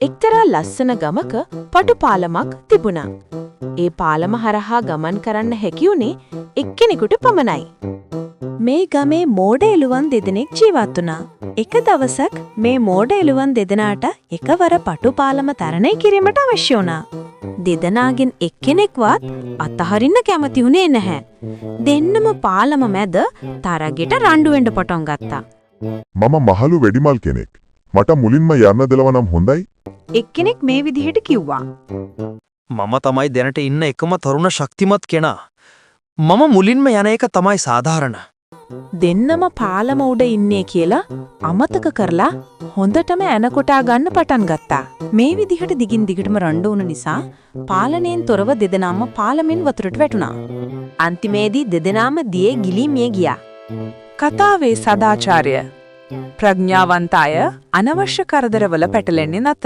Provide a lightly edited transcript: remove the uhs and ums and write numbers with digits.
එක්තරා ලස්සන ගමක පටු පාලමක් තිබුණා. ඒ පාලම හරහා ගමන් කරන්න හැකියුනේ එක්කෙනෙකුට පමණයි. මේ ගමේ මෝඩ එළුවන් දෙදෙනෙක් ජීවත් වුණා. එක දවසක් මේ මෝඩ එළුවන් දෙදෙනාට එකවර පටු පාලම තරණය කිරීමට අවශ්‍ය වුණා. දෙදෙනාගෙන් එක්කෙනෙක්වත් අතහරින්න කැමති වුණේ නැහැ. දෙන්නම පාලම මැද තරගෙට රණ්ඩු වෙන්න පටන් ගත්තා. මම මහලු වෙඩිමල් කෙනෙක්. මට මුලින්ම යන්න දෙලව නම් හොඳයි. එක්කෙනෙක් මේ විදිහට කිව්වා. මම තමයි දැනට ඉන්න එකම තරුණ ශක්තිමත් කෙනා. මම මුලින්ම යන එක තමයි සාධාරණ. දෙන්නම පාලම උඩ ඉන්නේ කියලා අමතක කරලා හොඳටම ඇනකොටා ගන්න පටන් ගත්තා. මේ විදිහට දිගින් දිගටම රණ්ඩු වුණ නිසා පාලනයෙන් තොරව දෙදෙනාම පාලමෙන් වතුරට වැටුණා. අන්තිමේදී දෙදෙනාම දියේ ගිලී මිය ගියා. කතාවේ සදාචාරය ප්‍රඥාවන්ත අය අනවශ්‍ය කරදරවල පැටලෙන්නේ නැත.